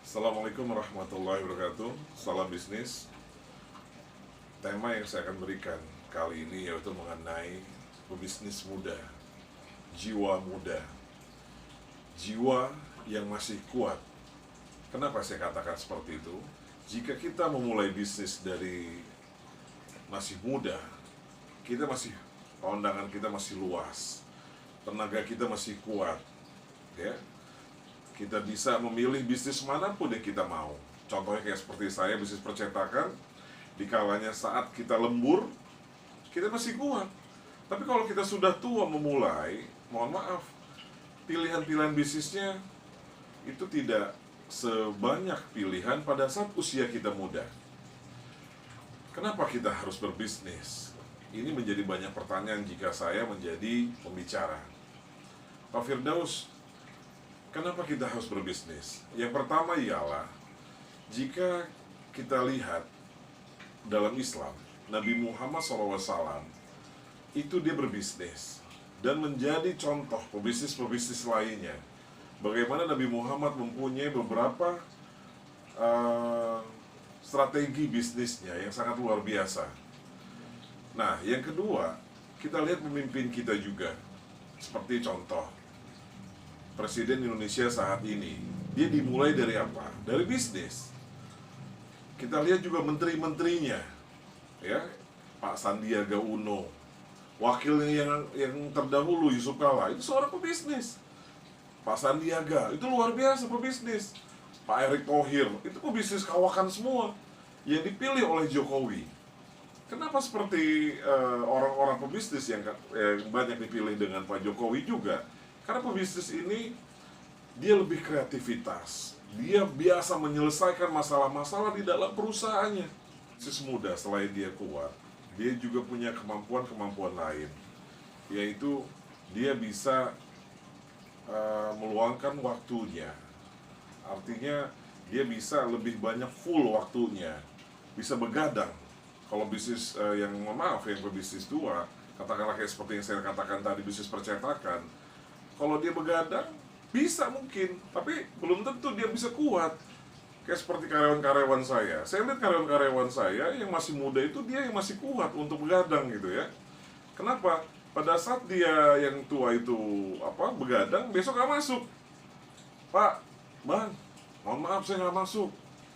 Assalamualaikum warahmatullahi wabarakatuh. Salam bisnis. Tema yang saya akan berikan kali ini yaitu mengenai pebisnis muda, jiwa muda, jiwa yang masih kuat. Kenapa saya katakan seperti itu? Jika kita memulai bisnis dari masih muda, kita masih, pandangan kita masih luas, tenaga kita masih kuat, ya. Kita bisa memilih bisnis manapun yang kita mau. Contohnya kayak seperti saya, bisnis percetakan. Di kalanya saat kita lembur, kita masih kuat. Tapi kalau kita sudah tua memulai, mohon maaf, pilihan-pilihan bisnisnya itu tidak sebanyak pilihan pada saat usia kita muda. Kenapa kita harus berbisnis? Ini menjadi banyak pertanyaan jika saya menjadi pembicara. Pak Firdaus, kenapa kita harus berbisnis? Yang pertama ialah, jika kita lihat dalam Islam, Nabi Muhammad SAW itu dia berbisnis dan menjadi contoh pebisnis-pebisnis lainnya. Bagaimana Nabi Muhammad mempunyai beberapa strategi bisnisnya yang sangat luar biasa. Nah, yang kedua, kita lihat pemimpin kita juga. Seperti contoh Presiden Indonesia saat ini, dia dimulai dari apa? Dari bisnis. Kita lihat juga menteri-menterinya, ya, Pak Sandiaga Uno, wakilnya yang terdahulu Yusuf Kala, itu seorang pebisnis. Pak Sandiaga, itu luar biasa pebisnis. Pak Erick Thohir, itu pebisnis kawakan semua, yang dipilih oleh Jokowi. Kenapa seperti orang-orang pebisnis yang banyak dipilih dengan Pak Jokowi juga? Karena pebisnis ini, dia lebih kreativitas. Dia biasa menyelesaikan masalah-masalah di dalam perusahaannya. Bisnis muda, selain dia kuat, dia juga punya kemampuan-kemampuan lain. Yaitu, dia bisa meluangkan waktunya. Artinya, dia bisa lebih banyak full waktunya. Bisa begadang. Kalau bisnis yang, maaf, yang berbisnis tua, katakanlah kayak seperti yang saya katakan tadi, bisnis percetakan, kalau dia begadang, bisa mungkin, tapi belum tentu dia bisa kuat. Kayak seperti karyawan-karyawan saya. Saya lihat karyawan-karyawan saya yang masih muda itu, dia yang masih kuat untuk begadang gitu ya. Kenapa? Pada saat dia yang tua itu begadang, besok gak masuk. Pak, Bang, mohon maaf saya gak masuk.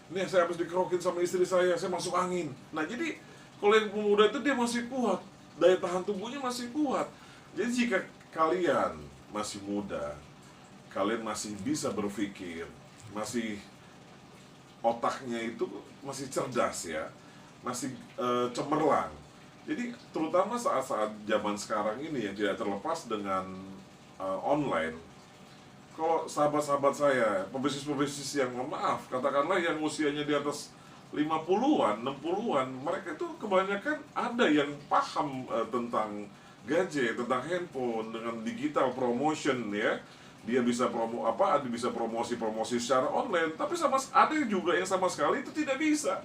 Ini saya habis dikerokin sama istri saya masuk angin. Nah jadi, kalau yang pemuda itu dia masih kuat. Daya tahan tubuhnya masih kuat. Jadi jika kalian masih muda, kalian masih bisa berpikir, masih otaknya itu masih cerdas ya, masih cemerlang. Jadi terutama saat-saat zaman sekarang ini yang tidak terlepas dengan online. Kalau sahabat-sahabat saya, pebisnis-pebisnis yang, maaf, katakanlah yang usianya di atas 50-an, 60-an, mereka itu kebanyakan ada yang paham tentang gadget, tentang handphone, dengan digital promotion ya. Dia bisa bisa promosi secara online, tapi ada juga yang sama sekali itu tidak bisa.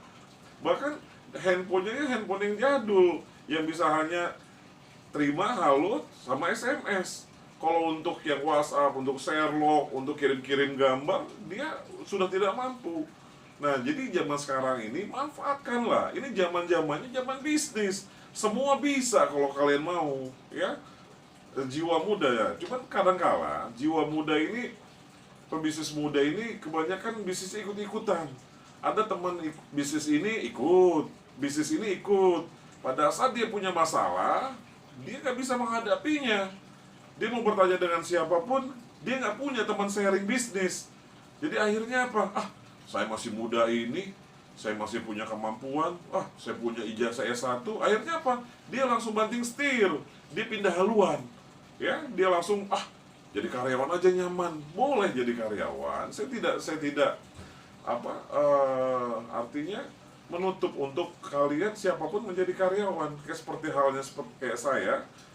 Bahkan handphonenya handphone yang jadul, yang bisa hanya terima halo sama SMS. Kalau untuk yang WhatsApp, untuk share log, untuk kirim-kirim gambar, dia sudah tidak mampu. Nah, jadi zaman sekarang ini manfaatkanlah. Ini zaman-zamannya zaman bisnis. Semua bisa kalau kalian mau, ya. Jiwa muda ya. Cuman kadang-kala jiwa muda ini, pebisnis muda ini kebanyakan bisnis ikut-ikutan. Ada teman bisnis ini ikut, bisnis ini ikut. Pada saat dia punya masalah, dia nggak bisa menghadapinya. Dia mau bertanya dengan siapapun, dia nggak punya teman sharing bisnis. Jadi akhirnya apa? Saya masih muda ini, saya masih punya kemampuan, saya punya ijazah S1. Akhirnya apa? Dia langsung banting setir, dia pindah haluan. Ya, dia langsung jadi karyawan aja nyaman. Boleh jadi karyawan. Saya tidak artinya menutup untuk kalian siapapun menjadi karyawan. Kayak seperti halnya kayak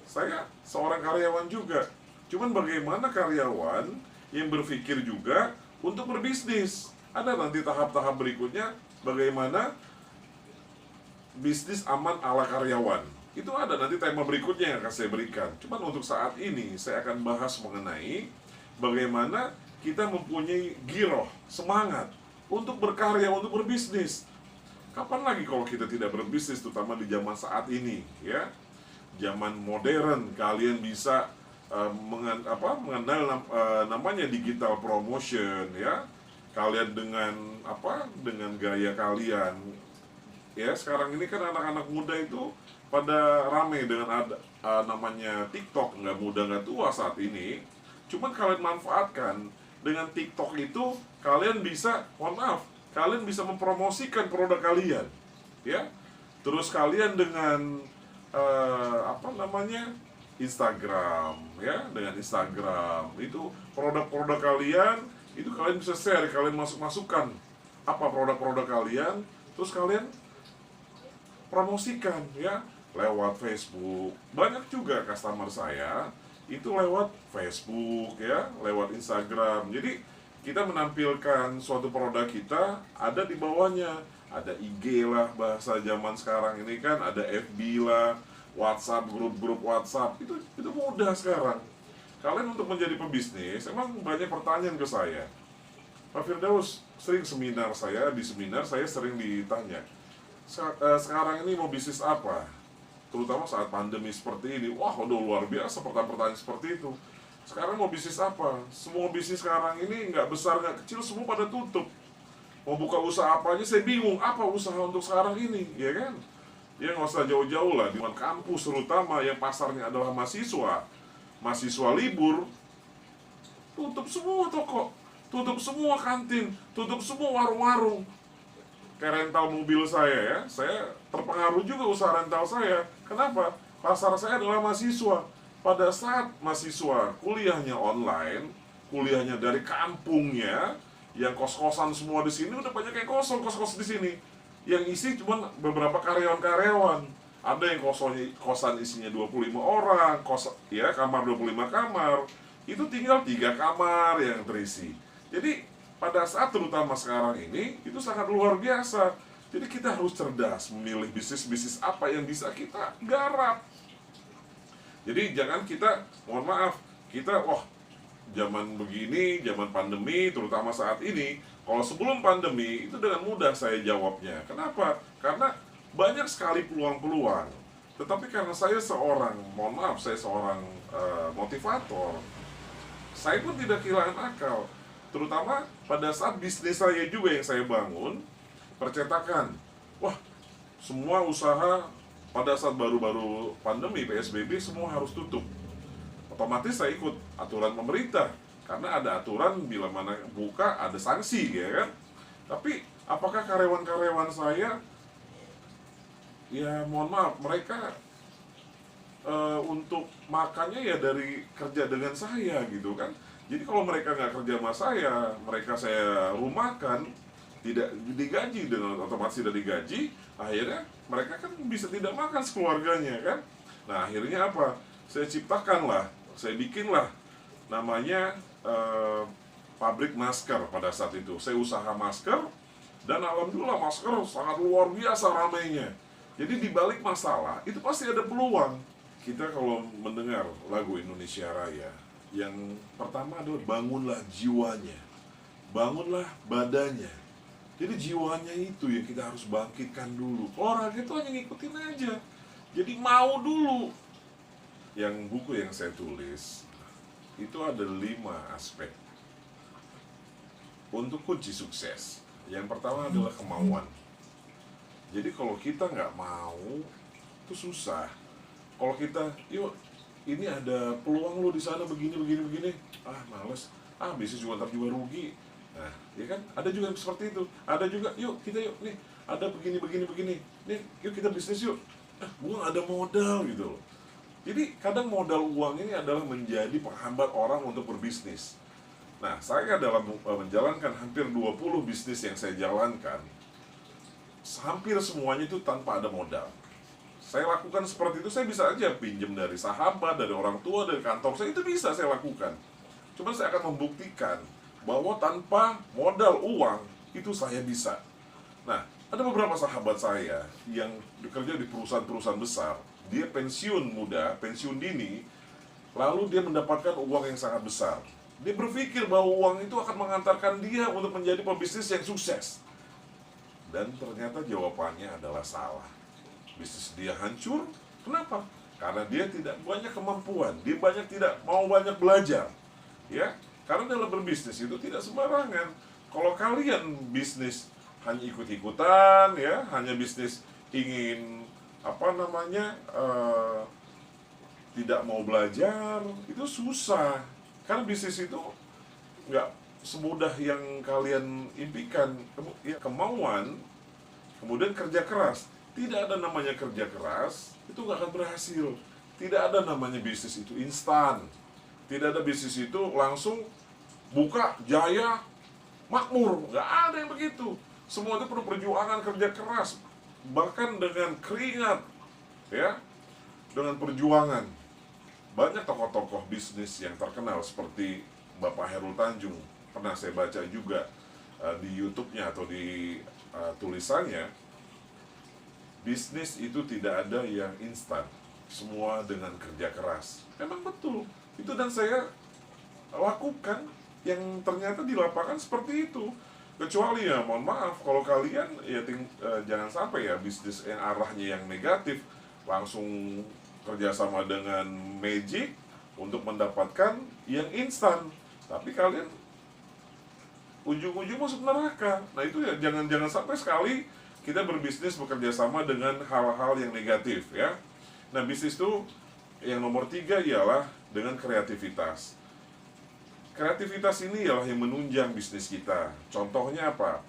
saya seorang karyawan juga. Cuman bagaimana karyawan yang berpikir juga untuk berbisnis. Ada nanti tahap-tahap berikutnya, bagaimana bisnis aman ala karyawan. Itu ada nanti tema berikutnya yang akan saya berikan. Cuman untuk saat ini saya akan bahas mengenai bagaimana kita mempunyai giroh, semangat untuk berkarya, untuk berbisnis. Kapan lagi kalau kita tidak berbisnis, terutama di zaman saat ini, ya? Zaman modern, kalian bisa mengenal namanya digital promotion, ya. Kalian dengan gaya kalian, ya. Sekarang ini kan anak-anak muda itu pada rame dengan namanya TikTok, nggak muda nggak tua saat ini. Cuman kalian manfaatkan dengan TikTok itu, kalian bisa, kalian bisa mempromosikan produk kalian, ya. Terus kalian dengan Instagram, ya, dengan Instagram itu produk-produk kalian itu kalian bisa share, kalian masukkan apa produk-produk kalian, terus kalian promosikan, ya, lewat Facebook. Banyak juga customer saya itu lewat Facebook, ya, lewat Instagram. Jadi kita menampilkan suatu produk kita, ada di bawahnya ada IG lah, bahasa zaman sekarang ini kan, ada FB lah, WhatsApp, grup-grup WhatsApp. Itu mudah sekarang. Kalian untuk menjadi pebisnis, emang banyak pertanyaan ke saya. Pak Firdaus, sering di seminar saya sering ditanya, sekarang ini mau bisnis apa? Terutama saat pandemi seperti ini. Wah, udah luar biasa pertanyaan seperti itu. Sekarang mau bisnis apa? Semua bisnis sekarang ini nggak besar, nggak kecil, semua pada tutup. Mau buka usaha apa aja, saya bingung. Apa usaha untuk sekarang ini, ya kan? Ya nggak usah jauh-jauh lah, di kampus terutama yang pasarnya adalah mahasiswa libur, tutup semua toko, tutup semua kantin, tutup semua warung-warung. Kayak rental mobil saya terpengaruh juga usaha rental saya. Kenapa? Pasar saya adalah mahasiswa. Pada saat mahasiswa kuliahnya online, kuliahnya dari kampungnya, yang kos-kosan semua di sini udah banyak yang kosong, kos-kos di sini. Yang isi cuma beberapa karyawan-karyawan. Ada yang kosan isinya 25 orang, kamar 25 kamar. Itu tinggal 3 kamar yang terisi. Jadi pada saat terutama sekarang ini, itu sangat luar biasa. Jadi kita harus cerdas memilih bisnis-bisnis apa yang bisa kita garap. Jadi jangan kita, zaman begini, zaman pandemi, terutama saat ini. Kalau sebelum pandemi, itu dengan mudah saya jawabnya. Kenapa? Karena banyak sekali peluang-peluang. Tetapi karena saya seorang motivator, saya pun tidak kehilangan akal. Terutama pada saat bisnis saya juga yang saya bangun, percetakan. Wah, semua usaha pada saat baru-baru pandemi PSBB semua harus tutup. Otomatis saya ikut aturan pemerintah, karena ada aturan bila mana buka ada sanksi, ya kan. Tapi apakah karyawan-karyawan saya, ya mereka untuk makannya ya dari kerja dengan saya gitu kan. Jadi kalau mereka nggak kerja sama saya, mereka saya rumahkan, tidak digaji, dengan otomatis tidak digaji, akhirnya mereka kan bisa tidak makan sekeluarganya kan. Nah akhirnya apa? Saya bikinlah namanya pabrik masker pada saat itu. Saya usaha masker, dan alhamdulillah masker sangat luar biasa ramainya. Jadi di balik masalah itu pasti ada peluang. Kita kalau mendengar lagu Indonesia Raya, yang pertama adalah bangunlah jiwanya, bangunlah badannya. Jadi jiwanya itu yang kita harus bangkitkan dulu. Olahraga itu hanya ngikutin aja. Jadi mau dulu. Yang buku yang saya tulis itu ada 5 aspek untuk kunci sukses. Yang pertama adalah kemauan. Jadi kalau kita nggak mau, itu susah. Kalau kita, yuk ini ada peluang lo di sana begini, males, bisnis juga ntar juga rugi. Nah, ya kan, ada juga yang seperti itu. Ada juga, yuk nih, ada begini, nih, yuk kita bisnis yuk. Gue nggak ada modal gitu loh. Jadi kadang modal uang ini adalah menjadi penghambat orang untuk berbisnis. Nah, saya dalam menjalankan hampir 20 bisnis yang saya jalankan, hampir semuanya itu tanpa ada modal. Saya lakukan seperti itu, saya bisa aja pinjam dari sahabat, dari orang tua, dari kantor saya, itu bisa saya lakukan. Cuma saya akan membuktikan bahwa tanpa modal uang, itu saya bisa. Nah, ada beberapa sahabat saya yang bekerja di perusahaan-perusahaan besar, dia pensiun muda, pensiun dini, lalu dia mendapatkan uang yang sangat besar. Dia berpikir bahwa uang itu akan mengantarkan dia untuk menjadi pebisnis yang sukses. Dan ternyata jawabannya adalah salah. Bisnis dia hancur. Kenapa? Karena dia tidak banyak kemampuan, dia tidak mau banyak belajar. Ya, karena dalam berbisnis itu tidak sembarangan. Kalau kalian bisnis hanya ikut-ikutan, ya, hanya bisnis ingin tidak mau belajar, itu susah. Karena bisnis itu nggak semudah yang kalian impikan. Ya, kemauan, kemudian kerja keras. Tidak ada namanya kerja keras, itu nggak akan berhasil. Tidak ada namanya bisnis itu instan. Tidak ada bisnis itu langsung buka, jaya, makmur. Nggak ada yang begitu. Semua itu perlu perjuangan, kerja keras. Bahkan dengan keringat, ya, dengan perjuangan. Banyak tokoh-tokoh bisnis yang terkenal seperti Bapak Hairul Tanjung. Pernah saya baca juga di YouTube-nya atau di tulisannya. Bisnis itu tidak ada yang instan, semua dengan kerja keras. Memang betul, itu dan saya lakukan, yang ternyata di lapangan seperti itu. Kecuali ya, mohon maaf, kalau kalian ya jangan sampai ya bisnis yang arahnya yang negatif, langsung kerjasama dengan magic untuk mendapatkan yang instan. Tapi kalian ujung-ujung masuk neraka. Nah itu ya jangan sampai sekali kita berbisnis bekerja sama dengan hal-hal yang negatif, ya. Nah, bisnis itu yang nomor 3 ialah dengan kreativitas. Kreativitas ini ialah yang menunjang bisnis kita. Contohnya apa?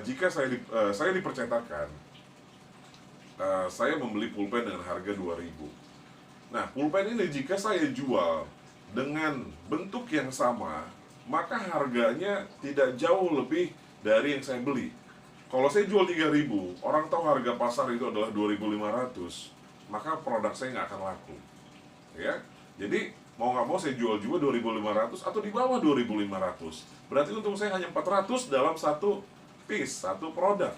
Jika saya di percetakan, saya membeli pulpen dengan harga 2.000. Nah, pulpen ini jika saya jual dengan bentuk yang sama, maka harganya tidak jauh lebih dari yang saya beli. Kalau saya jual 3.000, orang tahu harga pasar itu adalah 2.500, maka produk saya nggak akan laku. Ya, jadi mau nggak mau saya jual juga 2.500 atau di bawah 2.500. Berarti untung saya hanya 400 dalam satu piece, satu produk.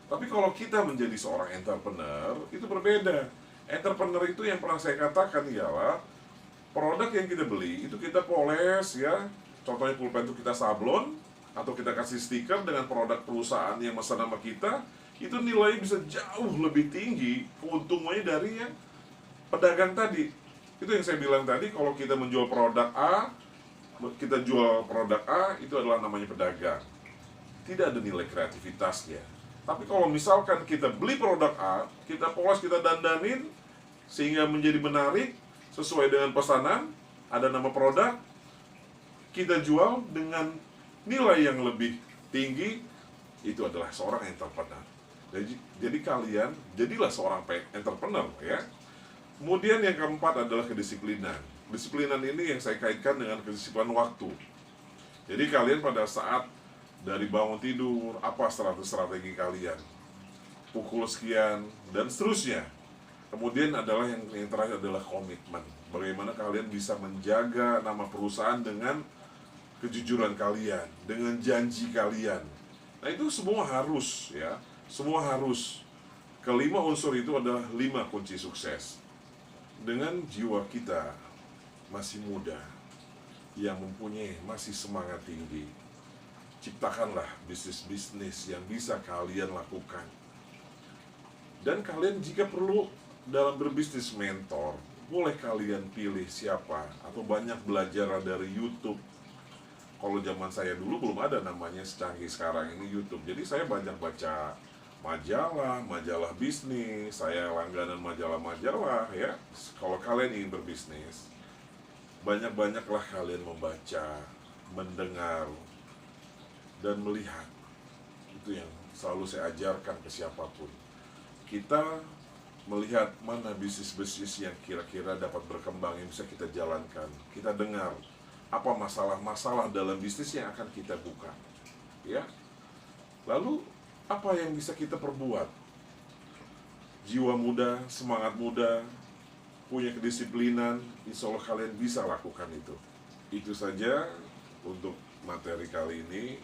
Tapi kalau kita menjadi seorang entrepreneur, itu berbeda. Entrepreneur itu yang pernah saya katakan ialah produk yang kita beli itu kita poles, ya. Contohnya pulpen itu kita sablon atau kita kasih stiker dengan produk perusahaan yang pesan nama kita, itu nilai bisa jauh lebih tinggi keuntungannya dari yang pedagang tadi. Itu yang saya bilang tadi, kalau kita menjual produk A, kita jual produk A, itu adalah namanya pedagang. Tidak ada nilai kreativitasnya. Tapi kalau misalkan kita beli produk A, kita poles, kita dandanin, sehingga menjadi menarik, sesuai dengan pesanan, ada nama produk, kita jual dengan nilai yang lebih tinggi, itu adalah seorang entrepreneur. Jadi kalian, jadilah seorang entrepreneur, ya. Kemudian yang keempat adalah kedisiplinan. Disiplinan ini yang saya kaitkan dengan kedisiplinan waktu. Jadi kalian pada saat dari bangun tidur, apa strategi kalian? Pukul sekian, dan seterusnya. Kemudian adalah yang terakhir adalah komitmen. Bagaimana kalian bisa menjaga nama perusahaan dengan kejujuran kalian, dengan janji kalian. Nah itu semua harus, ya. Semua harus. Kelima unsur itu adalah 5 kunci sukses. Dengan jiwa kita masih muda, yang mempunyai masih semangat tinggi, ciptakanlah bisnis-bisnis yang bisa kalian lakukan. Dan kalian jika perlu dalam berbisnis mentor, boleh kalian pilih siapa, atau banyak belajar dari YouTube. Kalau zaman saya dulu belum ada namanya secanggih sekarang ini YouTube. Jadi saya banyak baca majalah bisnis, saya langganan majalah-majalah, ya. Kalau kalian ingin berbisnis, banyak-banyaklah kalian membaca, mendengar, dan melihat. Itu yang selalu saya ajarkan ke siapapun. Kita melihat mana bisnis-bisnis yang kira-kira dapat berkembang, yang bisa kita jalankan. Kita dengar apa masalah-masalah dalam bisnis yang akan kita buka, ya. Lalu apa yang bisa kita perbuat? Jiwa muda, semangat muda, punya kedisiplinan, insya Allah kalian bisa lakukan itu. Itu saja untuk materi kali ini.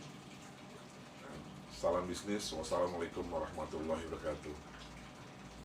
Salam bisnis. Wassalamualaikum warahmatullahi wabarakatuh.